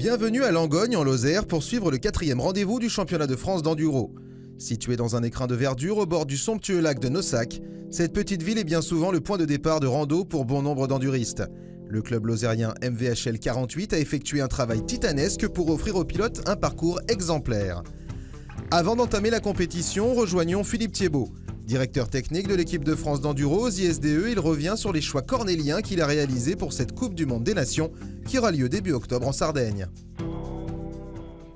Bienvenue à Langogne en Lozère pour suivre le 4e rendez-vous du championnat de France d'enduro. Située dans un écrin de verdure au bord du somptueux lac de Nossac, cette petite ville est bien souvent le point de départ de rando pour bon nombre d'enduristes. Le club lozérien MVHL 48 a effectué un travail titanesque pour offrir aux pilotes un parcours exemplaire. Avant d'entamer la compétition, rejoignons Philippe Thiebaud. Directeur technique de l'équipe de France d'enduro aux ISDE, il revient sur les choix cornéliens qu'il a réalisés pour cette Coupe du Monde des Nations qui aura lieu début octobre en Sardaigne.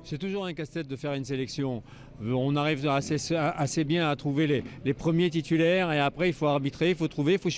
C'est toujours un casse-tête de faire une sélection. On arrive assez bien à trouver les premiers titulaires et après il faut arbitrer, il faut trouver, il faut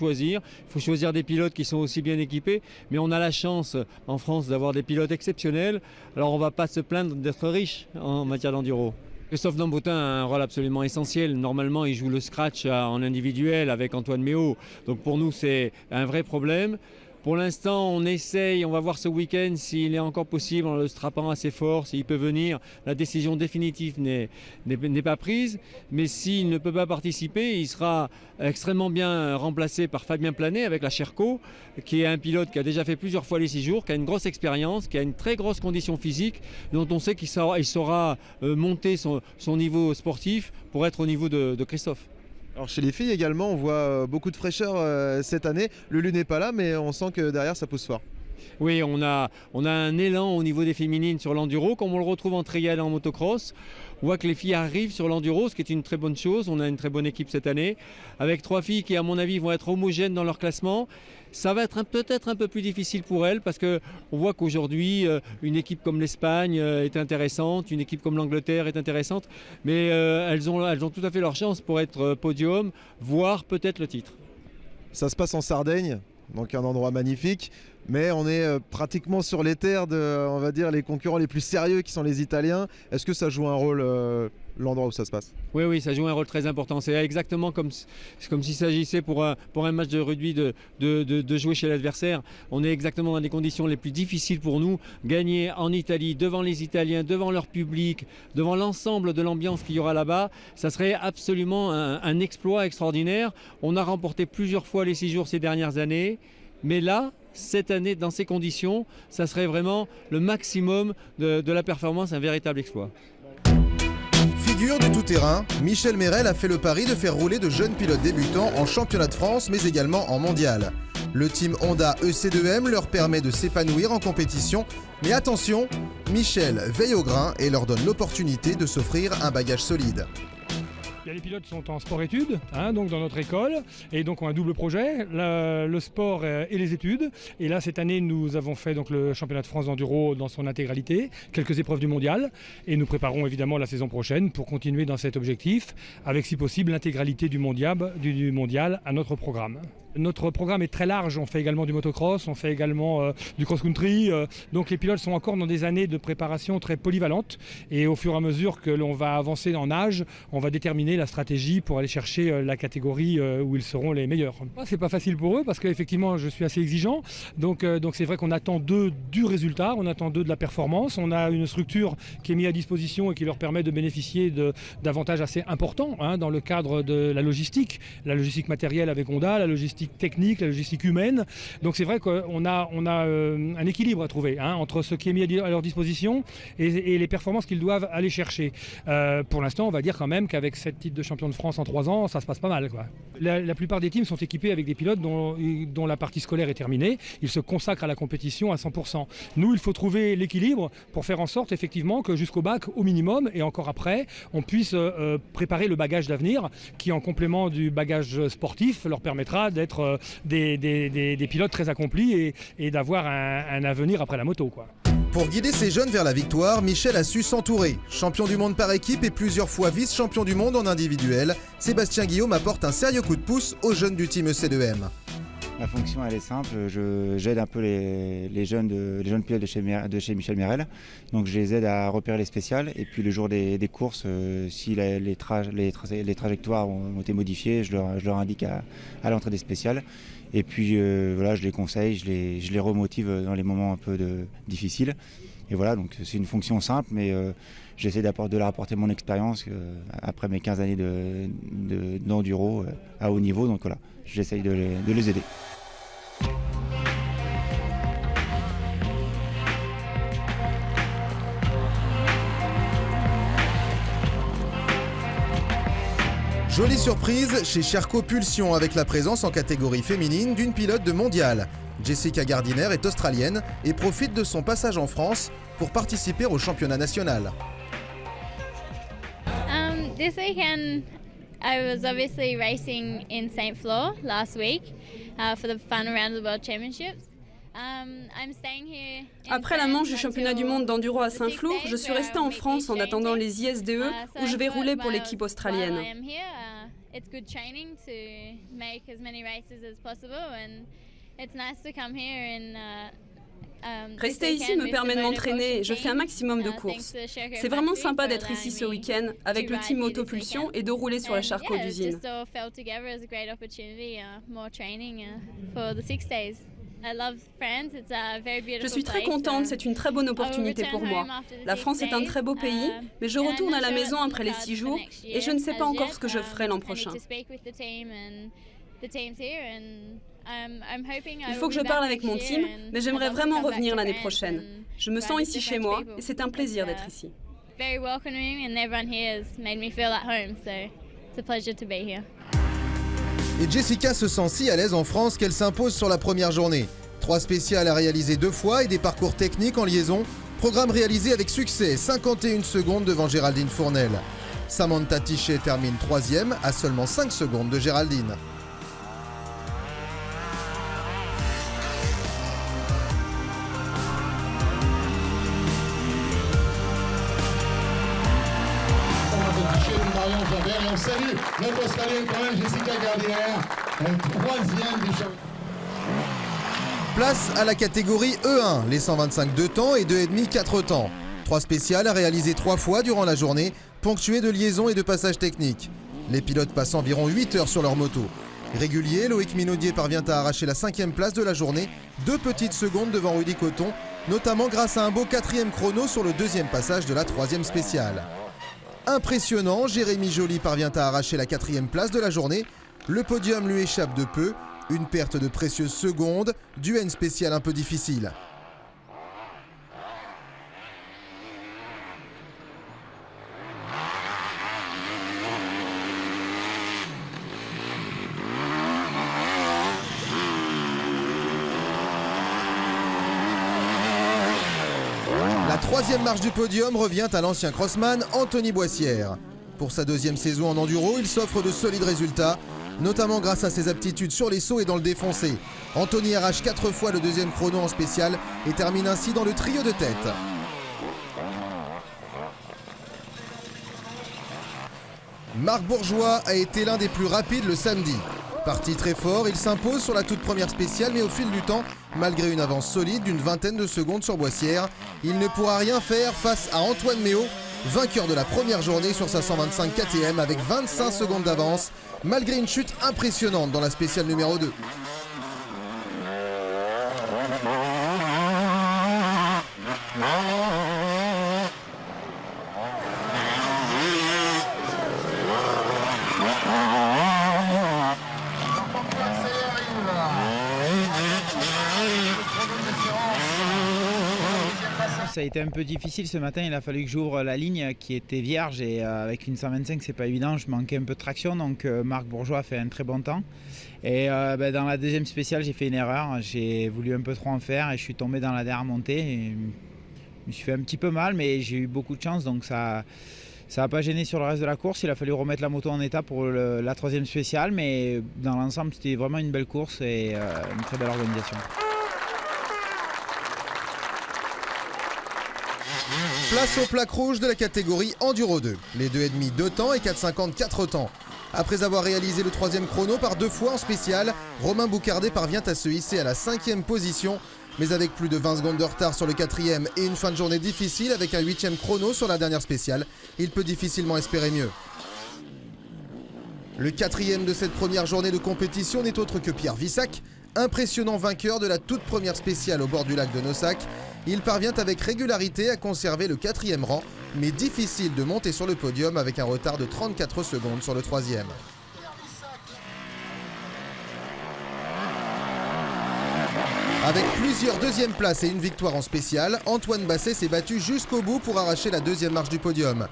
choisir des pilotes qui sont aussi bien équipés. Mais on a la chance en France d'avoir des pilotes exceptionnels, alors on ne va pas se plaindre d'être riche en matière d'enduro. Christophe Dambautin a un rôle absolument essentiel. Normalement, il joue le scratch en individuel avec Antoine Méhaut. Donc pour nous, c'est un vrai problème. Pour l'instant, on essaye, on va voir ce week-end s'il est encore possible en le strappant assez fort, s'il peut venir. La décision définitive n'est pas prise, mais s'il ne peut pas participer, il sera extrêmement bien remplacé par Fabien Planet avec la Sherco, qui est un pilote qui a déjà fait plusieurs fois les 6 jours, qui a une grosse expérience, qui a une très grosse condition physique, dont on sait qu'il saura monter son niveau sportif pour être au niveau de Christophe. Alors chez les filles également, on voit beaucoup de fraîcheur cette année. Lulu n'est pas là, mais on sent que derrière ça pousse fort. Oui, on a un élan au niveau des féminines sur l'enduro, comme on le retrouve en trial et en motocross. On voit que les filles arrivent sur l'enduro, ce qui est une très bonne chose. On a une très bonne équipe cette année, avec 3 filles qui, à mon avis, vont être homogènes dans leur classement. Ça va être peut-être un peu plus difficile pour elles, parce qu'on voit qu'aujourd'hui, une équipe comme l'Espagne est intéressante, une équipe comme l'Angleterre est intéressante, mais elles ont tout à fait leur chance pour être podium, voire peut-être le titre. Ça se passe en Sardaigne, donc un endroit magnifique, mais on est pratiquement sur les terres de, on va dire, les concurrents les plus sérieux qui sont les Italiens. Est-ce que ça joue un rôle, l'endroit où ça se passe ? Oui, ça joue un rôle très important. C'est exactement comme s'il s'agissait pour un match de rugby de jouer chez l'adversaire. On est exactement dans les conditions les plus difficiles pour nous. Gagner en Italie, devant les Italiens, devant leur public, devant l'ensemble de l'ambiance qu'il y aura là-bas, ça serait absolument un exploit extraordinaire. On a remporté plusieurs fois les 6 jours ces dernières années, mais là, cette année, dans ces conditions, ça serait vraiment le maximum de la performance, un véritable exploit. Figure du tout-terrain, Michel Merel a fait le pari de faire rouler de jeunes pilotes débutants en championnat de France, mais également en mondial. Le team Honda EC2M leur permet de s'épanouir en compétition, mais attention, Michel veille au grain et leur donne l'opportunité de s'offrir un bagage solide. Les pilotes sont en sport-études, donc dans notre école, et donc ont un double projet, le sport et les études. Et là, cette année, nous avons fait donc, le championnat de France d'enduro dans son intégralité, quelques épreuves du mondial, et nous préparons évidemment la saison prochaine pour continuer dans cet objectif, avec si possible l'intégralité du mondial à notre programme. Notre programme est très large, on fait également du motocross, on fait également du cross-country, donc les pilotes sont encore dans des années de préparation très polyvalentes et au fur et à mesure que l'on va avancer en âge, on va déterminer la stratégie pour aller chercher la catégorie où ils seront les meilleurs. C'est pas facile pour eux parce qu'effectivement je suis assez exigeant, donc c'est vrai qu'on attend d'eux du résultat, on attend d'eux de la performance, on a une structure qui est mise à disposition et qui leur permet de bénéficier d'avantages assez importants dans le cadre de la logistique matérielle avec Honda, la logistique technique, la logistique humaine. Donc c'est vrai qu'on a un équilibre à trouver entre ce qui est mis à leur disposition et les performances qu'ils doivent aller chercher. Pour l'instant, on va dire quand même qu'avec 7 titres de champion de France en 3 ans, ça se passe pas mal, quoi. La plupart des teams sont équipés avec des pilotes dont la partie scolaire est terminée. Ils se consacrent à la compétition à 100%. Nous, il faut trouver l'équilibre pour faire en sorte effectivement que jusqu'au bac, au minimum, et encore après, on puisse préparer le bagage d'avenir qui, en complément du bagage sportif, leur permettra d'être des pilotes très accomplis et d'avoir un avenir après la moto, quoi. Pour guider ces jeunes vers la victoire, Michel a su s'entourer. Champion du monde par équipe et plusieurs fois vice-champion du monde en individuel, Sébastien Guillaume apporte un sérieux coup de pouce aux jeunes du team EC2M. Ma fonction elle est simple, j'aide un peu les jeunes pilotes de chez Michel Merel. Donc je les aide à repérer les spéciales et puis le jour des courses, si les trajectoires ont été modifiées, je leur indique à l'entrée des spéciales. Et puis voilà, je les conseille, je les remotive dans les moments un peu difficiles. Et voilà, donc c'est une fonction simple, mais j'essaie de leur apporter mon expérience après mes 15 années d'enduro à haut niveau. Donc voilà, j'essaye de les aider. Jolie surprise chez Sherco Pulsion avec la présence en catégorie féminine d'une pilote de mondial. Jessica Gardiner est australienne et profite de son passage en France pour participer au championnat national. This weekend I was obviously racing in St. Floor last week for the Fun Around the World Championships. Après la manche du championnat du monde d'enduro à Saint-Flour, je suis restée en France en attendant les ISDE où je vais rouler pour l'équipe australienne. Rester ici me permet de m'entraîner et je fais un maximum de courses. C'est vraiment sympa d'être ici ce week-end avec le team Autopulsion et de rouler sur la Sherco d'usine. Je suis très contente, c'est une très bonne opportunité pour moi. La France est un très beau pays, mais je retourne à la maison après les 6 jours et je ne sais pas encore ce que je ferai l'an prochain. Il faut que je parle avec mon team, mais j'aimerais vraiment revenir l'année prochaine. Je me sens ici chez moi et c'est un plaisir d'être ici. Et Jessica se sent si à l'aise en France qu'elle s'impose sur la première journée. 3 spéciales à réaliser 2 fois et des parcours techniques en liaison. Programme réalisé avec succès, 51 secondes devant Géraldine Fournel. Samantha Tichet termine 3e à seulement 5 secondes de Géraldine. Et on salue notre Australienne quand même, Jessica Gardiner, 3e du championnat. Place à la catégorie E1, les 125 2 temps et 2,5 4 temps. 3 spéciales à réaliser 3 fois durant la journée, ponctuées de liaisons et de passages techniques. Les pilotes passent environ 8 heures sur leur moto. Régulier, Loïc Minaudier parvient à arracher la 5e place de la journée, 2 petites secondes devant Rudy Coton, notamment grâce à un beau 4e chrono sur le 2e passage de la 3e spéciale. Impressionnant, Jérémy Joly parvient à arracher la 4e place de la journée. Le podium lui échappe de peu, une perte de précieuses secondes, due à une spéciale un peu difficile. La 3e marche du podium revient à l'ancien crossman Anthony Boissière. Pour sa 2e saison en enduro, il s'offre de solides résultats, notamment grâce à ses aptitudes sur les sauts et dans le défoncé. Anthony arrache 4 fois le 2e chrono en spécial et termine ainsi dans le trio de tête. Marc Bourgeois a été l'un des plus rapides le samedi. Parti très fort, il s'impose sur la toute première spéciale, mais au fil du temps, malgré une avance solide d'une vingtaine de secondes sur Boissière, il ne pourra rien faire face à Antoine Méo, vainqueur de la première journée sur sa 125 KTM avec 25 secondes d'avance, malgré une chute impressionnante dans la spéciale numéro 2. Ça a été un peu difficile ce matin, il a fallu que j'ouvre la ligne qui était vierge et avec une 125 c'est pas évident, je manquais un peu de traction donc Marc Bourgeois a fait un très bon temps. Et dans la 2e spéciale j'ai fait une erreur, j'ai voulu un peu trop en faire et je suis tombé dans la dernière montée et je me suis fait un petit peu mal mais j'ai eu beaucoup de chance donc ça n'a pas gêné sur le reste de la course, il a fallu remettre la moto en état pour la 3e spéciale mais dans l'ensemble c'était vraiment une belle course et une très belle organisation. Place aux plaques rouges de la catégorie Enduro 2. Les 2,5 2 temps et 4,50 4 temps. Après avoir réalisé le 3e chrono par 2 fois en spécial, Romain Boucardet parvient à se hisser à la 5e position. Mais avec plus de 20 secondes de retard sur le 4e et une fin de journée difficile avec un 8e chrono sur la dernière spéciale, il peut difficilement espérer mieux. Le 4e de cette première journée de compétition n'est autre que Pierre Vissac, impressionnant vainqueur de la toute première spéciale au bord du lac de Nossac. Il parvient avec régularité à conserver le 4e rang, mais difficile de monter sur le podium avec un retard de 34 secondes sur le 3e. Avec plusieurs 2e places et une victoire en spéciale, Antoine Basset s'est battu jusqu'au bout pour arracher la 2e marche du podium.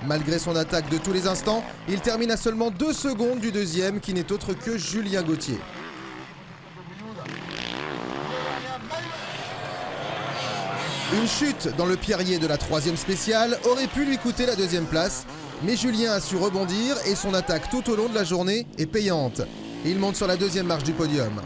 Malgré son attaque de tous les instants, il termine à seulement 2 secondes du deuxième qui n'est autre que Julien Gauthier. Une chute dans le pierrier de la 3e spéciale aurait pu lui coûter la 2e place, mais Julien a su rebondir et son attaque tout au long de la journée est payante. Il monte sur la 2e marche du podium.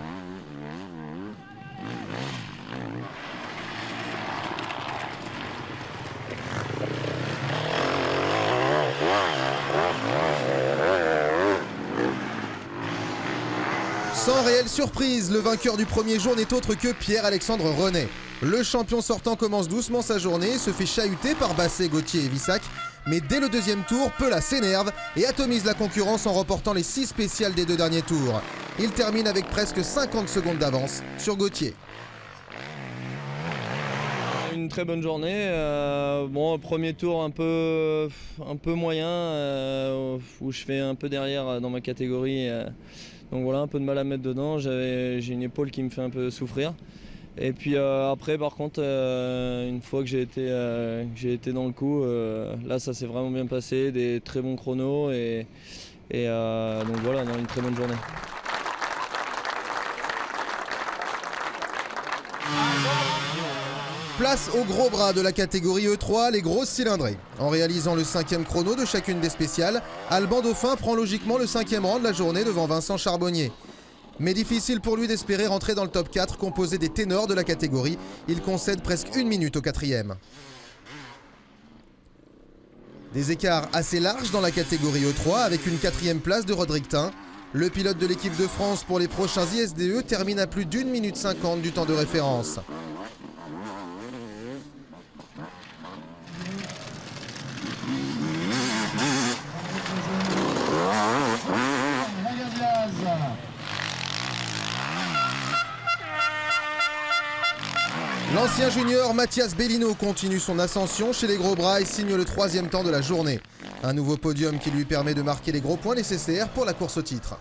Sans réelle surprise, le vainqueur du premier jour n'est autre que Pierre-Alexandre Renet. Le champion sortant commence doucement sa journée, se fait chahuter par Basset, Gauthier et Vissac, mais dès le 2e tour, Peula s'énerve et atomise la concurrence en remportant les 6 spéciales des 2 derniers tours. Il termine avec presque 50 secondes d'avance sur Gauthier. Une très bonne journée. Premier tour un peu moyen, où je fais un peu derrière dans ma catégorie. Donc voilà, un peu de mal à mettre dedans. J'ai une épaule qui me fait un peu souffrir. Et puis après, par contre, une fois que j'ai été dans le coup, là ça s'est vraiment bien passé, des très bons chronos et donc voilà, une très bonne journée. Place au gros bras de la catégorie E3, les grosses cylindrées. En réalisant le 5e chrono de chacune des spéciales, Alban Dauphin prend logiquement le 5e rang de la journée devant Vincent Charbonnier. Mais difficile pour lui d'espérer rentrer dans le top 4 composé des ténors de la catégorie. Il concède presque 1 minute au 4e. Des écarts assez larges dans la catégorie E3 avec une 4e place de Rodrigue Tin. Le pilote de l'équipe de France pour les prochains ISDE termine à plus d'1 minute 50 du temps de référence. L'ancien junior Mathias Bellino continue son ascension chez les gros bras et signe le 3e temps de la journée. Un nouveau podium qui lui permet de marquer les gros points nécessaires pour la course au titre.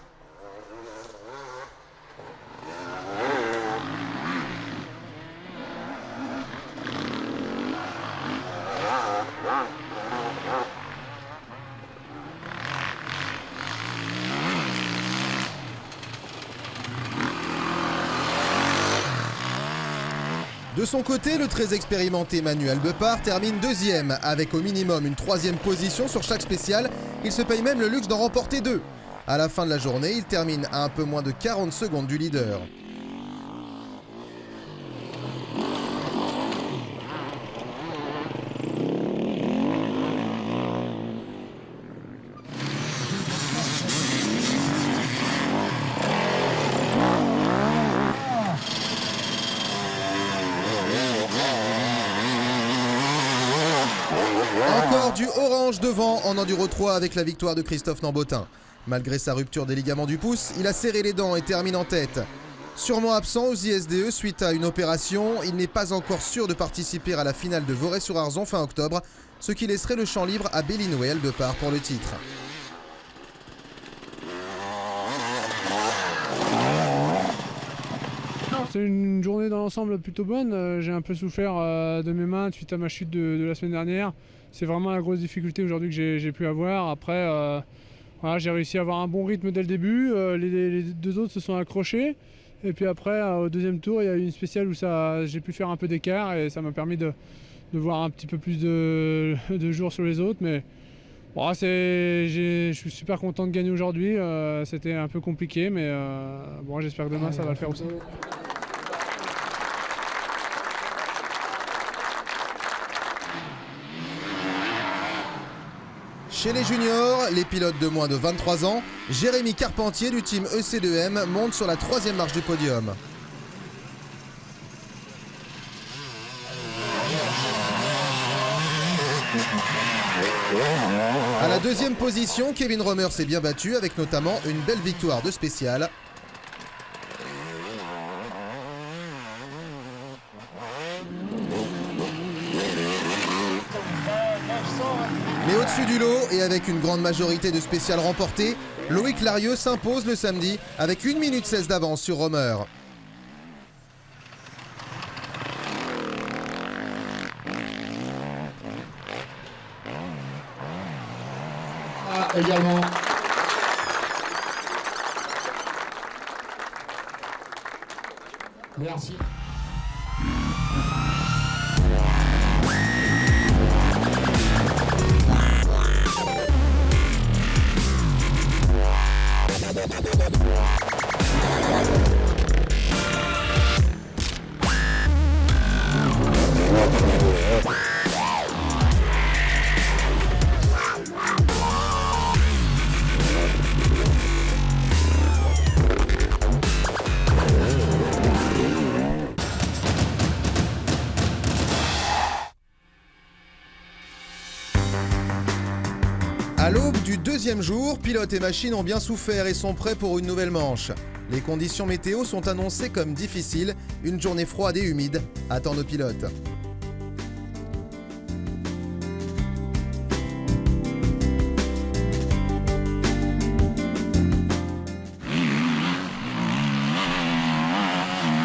De son côté, le très expérimenté Manuel Bepard termine 2e avec au minimum une 3e position sur chaque spéciale. Il se paye même le luxe d'en remporter 2. À la fin de la journée, il termine à un peu moins de 40 secondes du leader. Encore du orange devant en Enduro 3 avec la victoire de Christophe Nambotin. Malgré sa rupture des ligaments du pouce, il a serré les dents et termine en tête. Sûrement absent aux ISDE suite à une opération, il n'est pas encore sûr de participer à la finale de Voray-sur-Arzon fin octobre, ce qui laisserait le champ libre à Bellino et Albepard pour le titre. C'est une journée dans l'ensemble plutôt bonne. J'ai un peu souffert de mes mains suite à ma chute de la semaine dernière. C'est vraiment la grosse difficulté aujourd'hui que j'ai pu avoir. Après, voilà, j'ai réussi à avoir un bon rythme dès le début. Les 2 autres se sont accrochés. Et puis après, au 2e tour, il y a eu une spéciale où j'ai pu faire un peu d'écart et ça m'a permis de voir un petit peu plus de jours sur les autres. Mais bon, je suis super content de gagner aujourd'hui. C'était un peu compliqué, mais bon, j'espère que demain ça va le faire aussi. Chez les juniors, les pilotes de moins de 23 ans, Jérémy Carpentier du team EC2M monte sur la 3e marche du podium. À la 2e position, Kevin Romer s'est bien battu avec notamment une belle victoire de spéciale. Mais au-dessus du lot et avec une grande majorité de spéciales remportées, Loïc Larieux s'impose le samedi avec 1 minute 16 d'avance sur Romer. également. Merci. À l'aube du deuxième jour, pilotes et machines ont bien souffert et sont prêts pour une nouvelle manche. Les conditions météo sont annoncées comme difficiles, une journée froide et humide attend nos pilotes.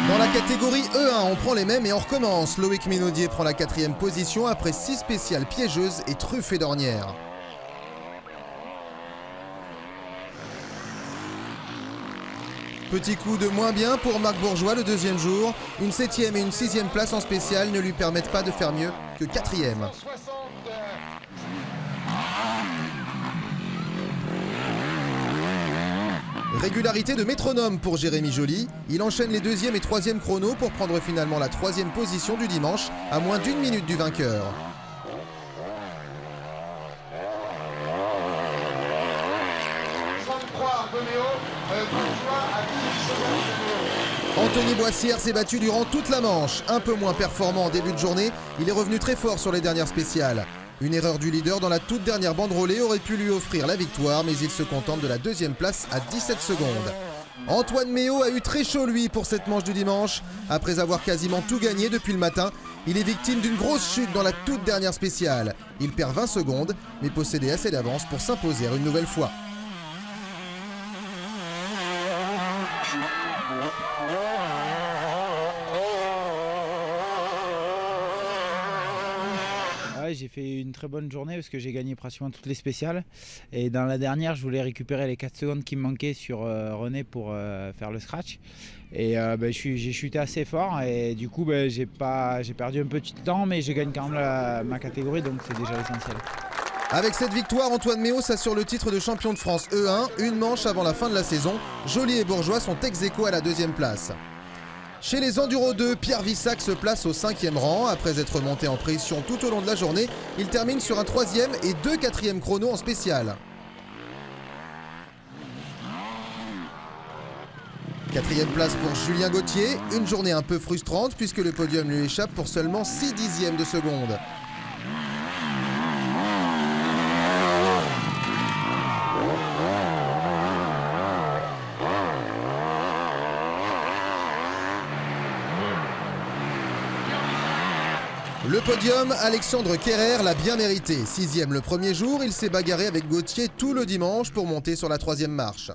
Dans la catégorie E1, on prend les mêmes et on recommence. Loïc Minaudier prend la 4e position après 6 spéciales piégeuses et truffées d'ornières. Petit coup de moins bien pour Marc Bourgeois le deuxième jour. Une 7e et une 6e place en spécial ne lui permettent pas de faire mieux que 4e. Régularité de métronome pour Jérémy Joly. Il enchaîne les 2e et 3e chronos pour prendre finalement la 3e position du dimanche à moins d'1 minute du vainqueur. Anthony Boissière s'est battu durant toute la manche. Un peu moins performant en début de journée, il est revenu très fort sur les dernières spéciales. Une erreur du leader dans la toute dernière banderolée aurait pu lui offrir la victoire, mais il se contente de la 2e place à 17 secondes. Antoine Méo a eu très chaud lui pour cette manche du dimanche. Après avoir quasiment tout gagné depuis le matin, il est victime d'une grosse chute dans la toute dernière spéciale. Il perd 20 secondes, mais possédait assez d'avance pour s'imposer une nouvelle fois. J'ai fait une très bonne journée parce que j'ai gagné pratiquement toutes les spéciales. Et dans la dernière, je voulais récupérer les 4 secondes qui me manquaient sur René pour faire le scratch. Et j'ai chuté assez fort et du coup j'ai perdu un petit temps, mais je gagne quand même ma catégorie, donc c'est déjà l'essentiel. Avec cette victoire, Antoine Méo s'assure le titre de champion de France E1, une manche avant la fin de la saison. Joly et Bourgeois sont ex-aequo à la 2e place. Chez les Enduro 2, Pierre Vissac se place au 5e rang. Après être monté en pression tout au long de la journée, il termine sur un 3e et 2 4e chronos en spécial. 4e place pour Julien Gauthier, une journée un peu frustrante puisque le podium lui échappe pour seulement 6 dixièmes de seconde. Le podium, Alexandre Kerrer l'a bien mérité. 6e le premier jour, il s'est bagarré avec Gauthier tout le dimanche pour monter sur la 3e marche.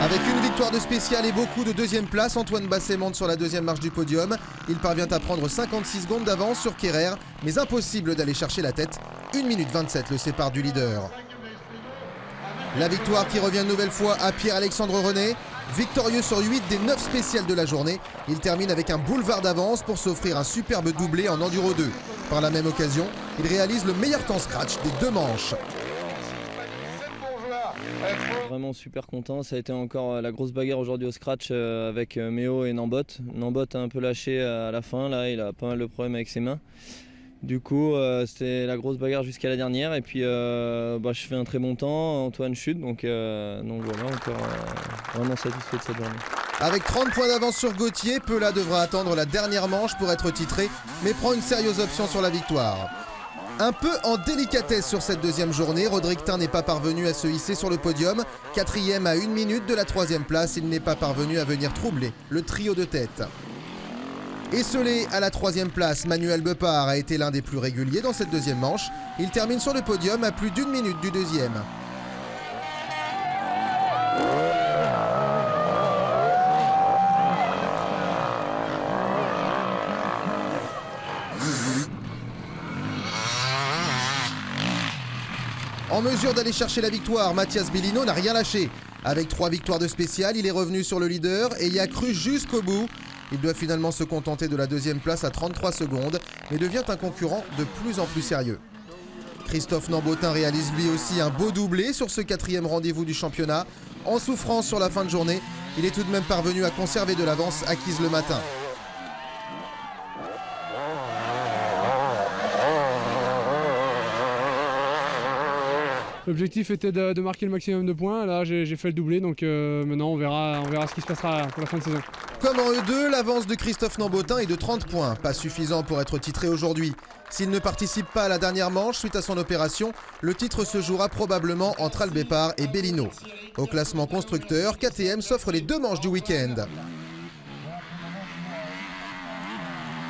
Avec une victoire de spécial et beaucoup de 2e place, Antoine Basset monte sur la 2e marche du podium. Il parvient à prendre 56 secondes d'avance sur Kerrer, mais impossible d'aller chercher la tête. 1 minute 27 le sépare du leader. La victoire qui revient une nouvelle fois à Pierre-Alexandre René. Victorieux sur 8 des 9 spéciales de la journée, il termine avec un boulevard d'avance pour s'offrir un superbe doublé en Enduro 2. Par la même occasion, il réalise le meilleur temps scratch des 2 manches. Vraiment super content, ça a été encore la grosse bagarre aujourd'hui au scratch avec Méo et Nambot. Nambot a un peu lâché à la fin, là il a pas mal de problèmes avec ses mains. Du coup, c'était la grosse bagarre jusqu'à la dernière et puis je fais un très bon temps, Antoine chute, donc voilà, encore vraiment satisfait de cette journée. Avec 30 points d'avance sur Gauthier, Peula devra attendre la dernière manche pour être titré, mais prend une sérieuse option sur la victoire. Un peu en délicatesse sur cette 2e journée, Rodriguetin n'est pas parvenu à se hisser sur le podium. 4e à 1 minute de la 3e place, il n'est pas parvenu à venir troubler le trio de tête. Esselé à la 3e place, Manuel Beppard a été l'un des plus réguliers dans cette 2e manche. Il termine sur le podium à plus d'1 minute du 2e. En mesure d'aller chercher la victoire, Mathias Bellino n'a rien lâché. Avec 3 victoires de spécial, il est revenu sur le leader et y a cru jusqu'au bout. Il doit finalement se contenter de la 2e place à 33 secondes, mais devient un concurrent de plus en plus sérieux. Christophe Nambotin réalise lui aussi un beau doublé sur ce 4e rendez-vous du championnat. En souffrance sur la fin de journée, il est tout de même parvenu à conserver de l'avance acquise le matin. L'objectif était de marquer le maximum de points. Là, j'ai fait le doublé, donc maintenant on verra ce qui se passera pour la fin de saison. Comme en E2, l'avance de Christophe Nambotin est de 30 points, pas suffisant pour être titré aujourd'hui. S'il ne participe pas à la dernière manche suite à son opération, le titre se jouera probablement entre Albépar et Bellino. Au classement constructeur, KTM s'offre les 2 manches du week-end.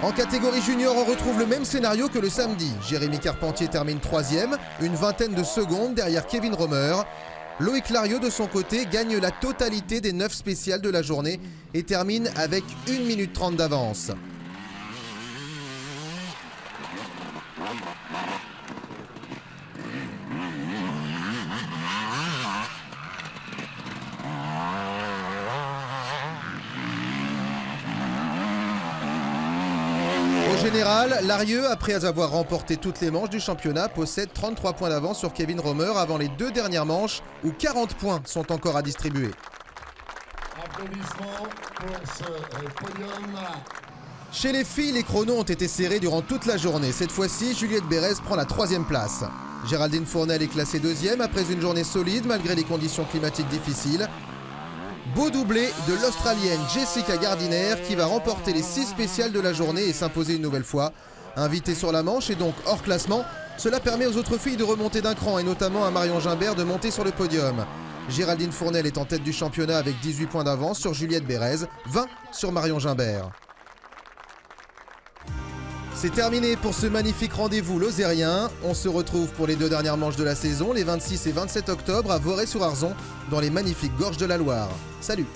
En catégorie junior, on retrouve le même scénario que le samedi. Jérémy Carpentier termine 3e, une vingtaine de secondes derrière Kevin Romer. Loïc Larieux, de son côté, gagne la totalité des 9 spéciales de la journée et termine avec 1 minute 30 d'avance. Au général, Larieux, après avoir remporté toutes les manches du championnat, possède 33 points d'avance sur Kevin Romer avant les 2 dernières manches où 40 points sont encore à distribuer. Applaudissements pour ce podium. Chez les filles, les chronos ont été serrés durant toute la journée. Cette fois-ci, Juliette Bérez prend la 3e place. Géraldine Fournel est classée 2e après une journée solide malgré les conditions climatiques difficiles. Beau doublé de l'Australienne Jessica Gardiner qui va remporter les 6 spéciales de la journée et s'imposer une nouvelle fois. Invitée sur la manche et donc hors classement, cela permet aux autres filles de remonter d'un cran et notamment à Marion Gimbert de monter sur le podium. Géraldine Fournel est en tête du championnat avec 18 points d'avance sur Juliette Bérez, 20 sur Marion Gimbert. C'est terminé pour ce magnifique rendez-vous lozérien. On se retrouve pour les 2 dernières manches de la saison, les 26 et 27 octobre à Vorey-sur-Arzon, dans les magnifiques gorges de la Loire. Salut!